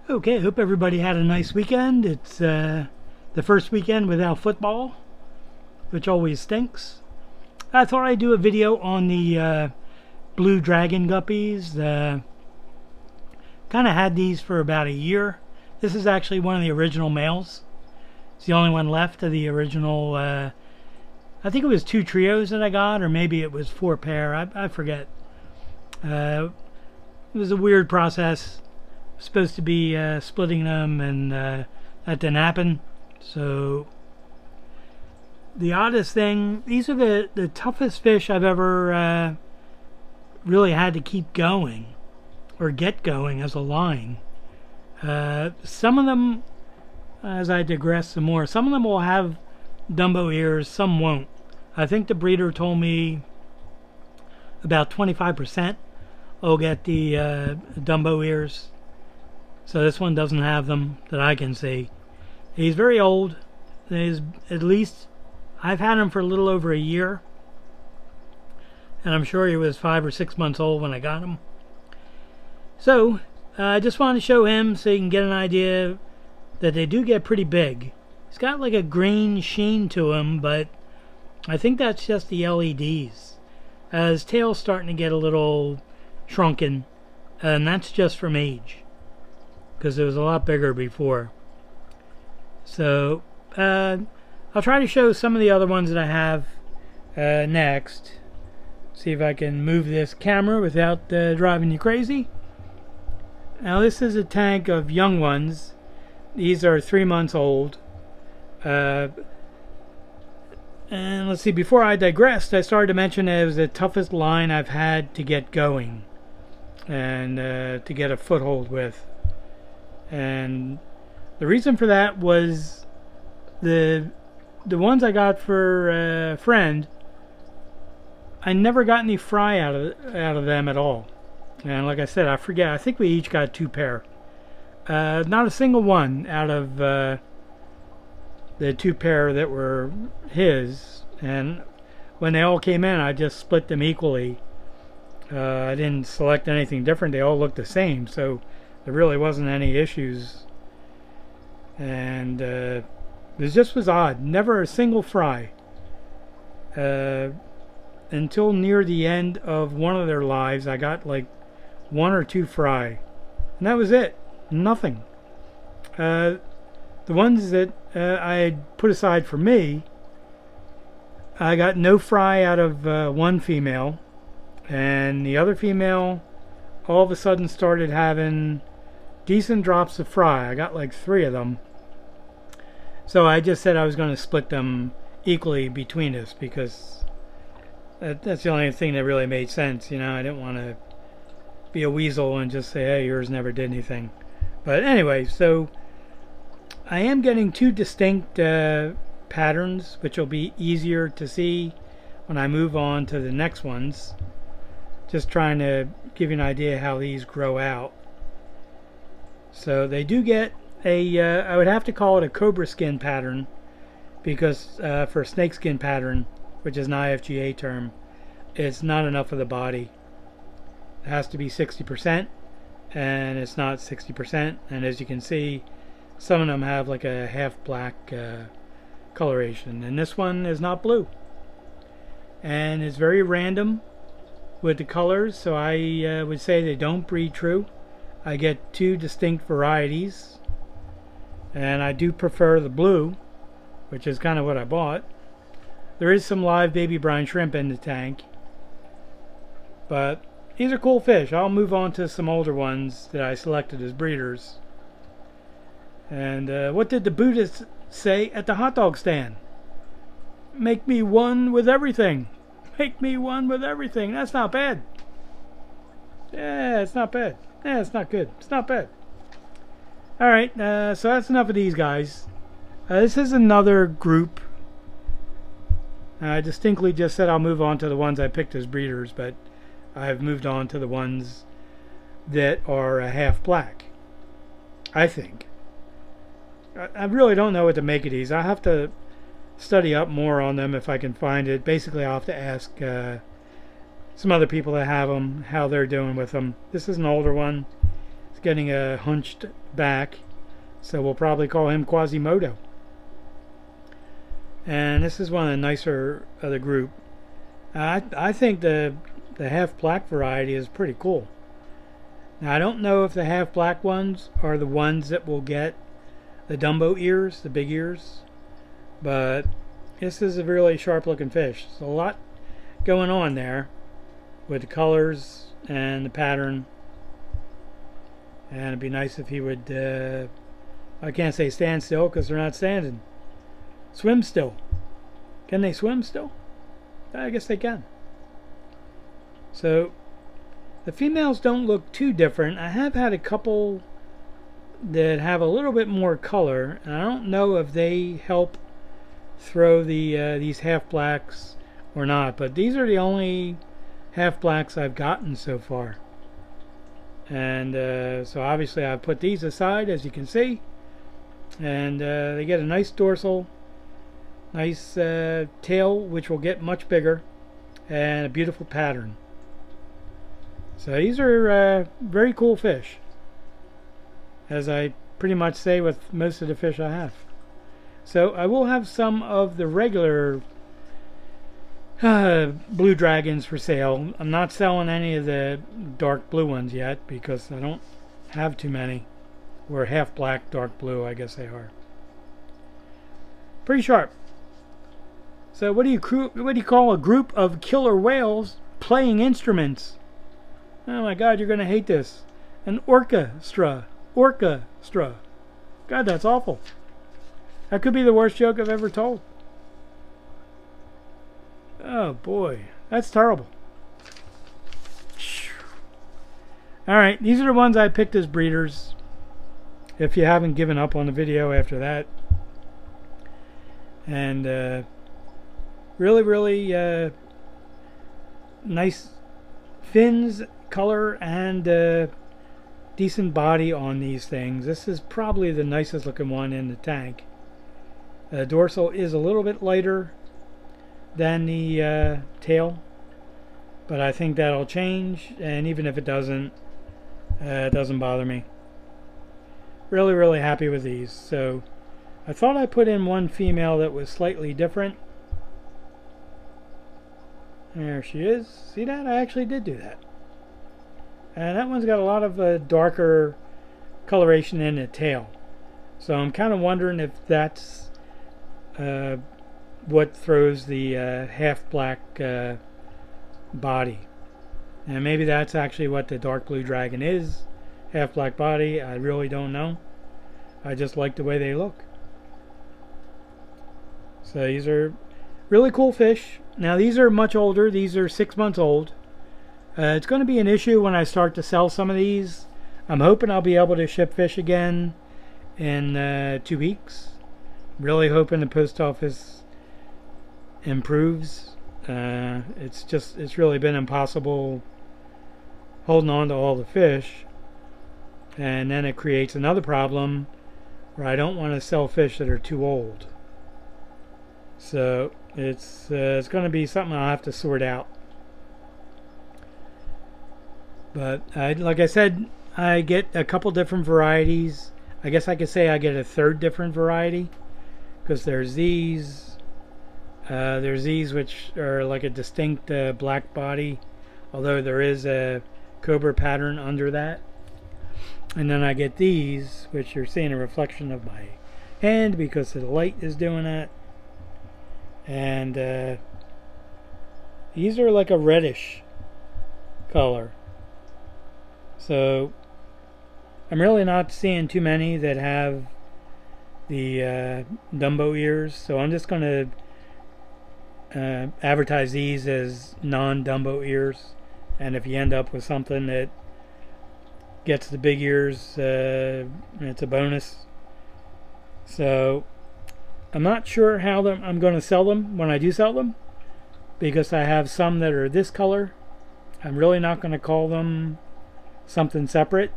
Okay, hope everybody had a nice weekend. It's the first weekend without football, which always stinks. I thought I'd do a video on the blue dragon guppies. Kind of had these for about a year. This is actually one of the original males. It's the only one left of the original. I think it was 2 trios that I got, or maybe it was 4 pair. I forget. It was a weird process. Supposed to be splitting them, and that didn't happen. So the oddest thing, these are the toughest fish I've ever really had to keep going or get going as a line. Some of them, as I digress some more, some of them will have Dumbo ears, some won't. I think the breeder told me about 25% will get the Dumbo ears. So this one doesn't have them that I can see. He's very old. He's at least, I've had him for a little over a year. And I'm sure he was 5 or 6 months old when I got him. So, I just wanted to show him so you can get an idea that they do get pretty big. He's got like a green sheen to him, but I think that's just the LEDs. His tail's starting to get a little shrunken, and that's just from age, because it was a lot bigger before. So I'll try to show some of the other ones that I have next. See if I can move this camera without driving you crazy. Now this is a tank of young ones. These are 3 months old. And let's see, before I digressed, I started to mention it was the toughest line I've had to get going and to get a foothold with. And the reason for that was the ones I got for a friend, I never got any fry out of them at all. And like I said, I forget, I think we each got 2 pair. Not a single one out of the 2 pair that were his. And when they all came in, I just split them equally. I didn't select anything different. They all looked the same, so there really wasn't any issues. And it just was odd. Never a single fry. Until near the end of one of their lives, I got like 1 or 2 fry. And that was it. Nothing. The ones that I had put aside for me, I got no fry out of one female. And the other female all of a sudden started having decent drops of fry. I got like 3 of them. So I just said I was going to split them equally between us, because that's the only thing that really made sense. You know, I didn't want to be a weasel and just say, hey, yours never did anything. But anyway, so I am getting 2 distinct patterns, which will be easier to see when I move on to the next ones. Just trying to give you an idea how these grow out. So they do get a, I would have to call it a cobra skin pattern, because for a snake skin pattern, which is an IFGA term, it's not enough of the body. It has to be 60%, and it's not 60%. And as you can see, some of them have like a half black coloration, and this one is not blue. And it's very random with the colors, so I would say they don't breed true. I get 2 distinct varieties, and I do prefer the blue, which is kind of what I bought. There is some live baby brine shrimp in the tank, but these are cool fish. I'll move on to some older ones that I selected as breeders. And what did the Buddhists say at the hot dog stand? Make me one with everything. Make me one with everything. That's not bad. Yeah, it's not bad. Yeah, it's not good. It's not bad. Alright, so that's enough of these guys. This is another group. I distinctly just said I'll move on to the ones I picked as breeders, but I've moved on to the ones that are half black, I think. I really don't know what to make of these. I have to study up more on them if I can find it. Basically, I'll have to ask some other people that have them how they're doing with them. This is an older one. It's getting a hunched back, so we'll probably call him Quasimodo. And this is one of the nicer of the group. I think the half black variety is pretty cool. Now I don't know if the half black ones are the ones that will get the Dumbo ears, the big ears, but this is a really sharp looking fish. There's a lot going on there with the colors and the pattern, and it'd be nice if he would, I can't say stand still because they're not standing. Swim still. Can they swim still? I guess they can. So the females don't look too different. I have had a couple that have a little bit more color, and I don't know if they help throw these half blacks or not, but these are the only half blacks I've gotten so far. And so obviously I've put these aside, as you can see, and they get a nice dorsal, nice tail, which will get much bigger, and a beautiful pattern. So these are very cool fish, as I pretty much say with most of the fish I have. So I will have some of the regular blue dragons for sale. I'm not selling any of the dark blue ones yet because I don't have too many. Or half black, dark blue, I guess they are. Pretty sharp. So what do you call a group of killer whales playing instruments? Oh my God, you're going to hate this. An orchestra. Orchestra. God, that's awful. That could be the worst joke I've ever told. Oh boy, that's terrible. Alright, these are the ones I picked as breeders. If you haven't given up on the video after that. And really nice fins, color, and decent body on these things. This is probably the nicest looking one in the tank. Dorsal is a little bit lighter than the tail, but I think that'll change, and even if it doesn't bother me. Really happy with these. So I thought I put in one female that was slightly different. There she is. See that? I actually did do that. And that one's got a lot of darker coloration in the tail. So I'm kind of wondering if that's what throws the half black body. And maybe that's actually what the dark blue dragon is. Half black body. I really don't know. I just like the way they look. So these are really cool fish. Now these are much older. These are 6 months old. It's going to be an issue when I start to sell some of these. I'm hoping I'll be able to ship fish again in 2 weeks. Really hoping the post office improves. It's really been impossible holding on to all the fish, and then it creates another problem where I don't want to sell fish that are too old. So it's going to be something I'll have to sort out. But like I said, I get a couple different varieties. I guess I could say I get a third different variety, because there's these which are like a distinct black body, although there is a cobra pattern under that. And then I get these, which you're seeing a reflection of my hand because the light is doing that. And these are like a reddish color. So I'm really not seeing too many that have the Dumbo ears, so I'm just going to advertise these as non-Dumbo ears, and if you end up with something that gets the big ears, it's a bonus. So I'm not sure how I'm going to sell them when I do sell them, because I have some that are this color. I'm really not going to call them something separate,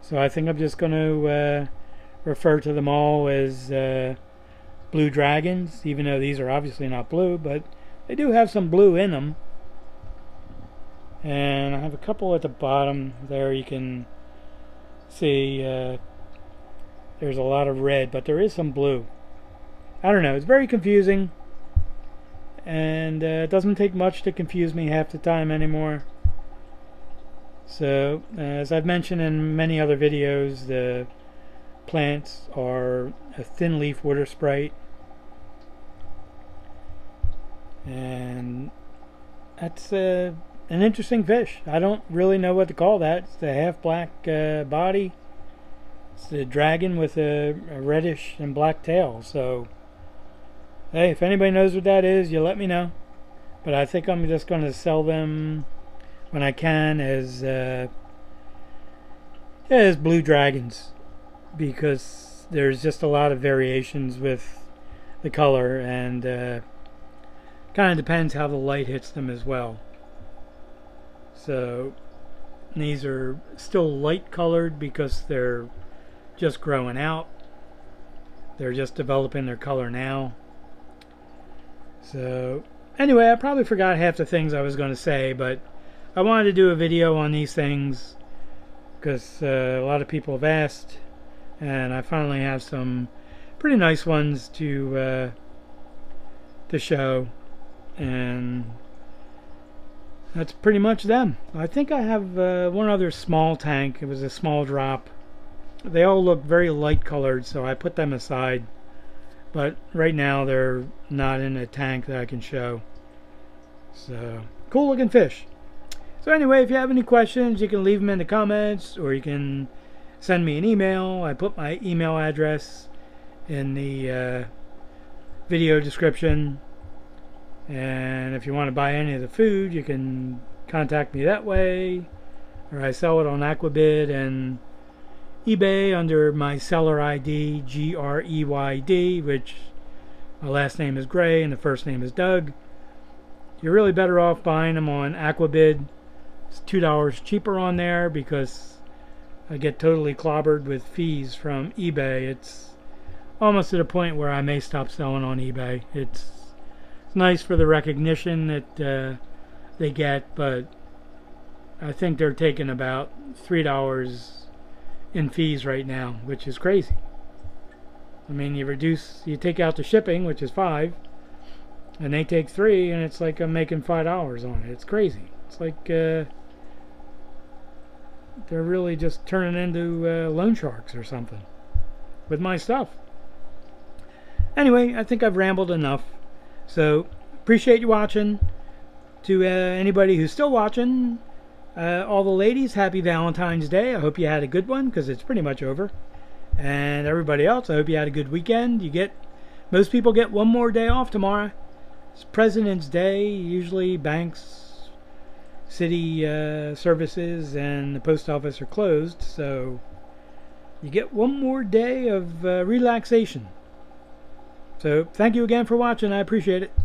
so I think I'm just going to refer to them all as blue dragons, even though these are obviously not blue, but they do have some blue in them. And I have a couple at the bottom there you can See, there's a lot of red, but there is some blue. I don't know. It's very confusing. And it doesn't take much to confuse me half the time anymore. So, as I've mentioned in many other videos, the plants are a thin leaf water sprite. And that's an interesting fish. I don't really know what to call that. It's the half black body. It's the dragon with a reddish and black tail. So, hey, if anybody knows what that is, you let me know. But I think I'm just going to sell them when I can as blue dragons, because there's just a lot of variations with the color, and kind of depends how the light hits them as well. So these are still light colored because they're just growing out. They're just developing their color now. So anyway, I probably forgot half the things I was going to say, but I wanted to do a video on these things because a lot of people have asked, and I finally have some pretty nice ones to show, and that's pretty much them. I think I have one other small tank. It was a small drop. They all look very light colored, so I put them aside, but right now they're not in a tank that I can show. So cool looking fish. So anyway, if you have any questions, you can leave them in the comments, or you can send me an email. I put my email address in the video description. And if you want to buy any of the food, you can contact me that way. Or I sell it on Aquabid and eBay under my seller ID, GREYD, which my last name is Gray and the first name is Doug. You're really better off buying them on Aquabid. It's $2 cheaper on there because I get totally clobbered with fees from eBay. It's almost to the point where I may stop selling on eBay. It's nice for the recognition that they get, but I think they're taking about $3 in fees right now, which is crazy. I mean, you take out the shipping, which is $5, and they take $3, and it's like I'm making $5 on it. It's crazy. It's like they're really just turning into loan sharks or something with my stuff. Anyway, I think I've rambled enough. So, appreciate you watching. To anybody who's still watching, all the ladies, happy Valentine's Day. I hope you had a good one, because it's pretty much over. And everybody else, I hope you had a good weekend. Most people get one more day off tomorrow. It's President's Day. Usually banks, city services, and the post office are closed. So, you get one more day of relaxation. So, thank you again for watching. I appreciate it.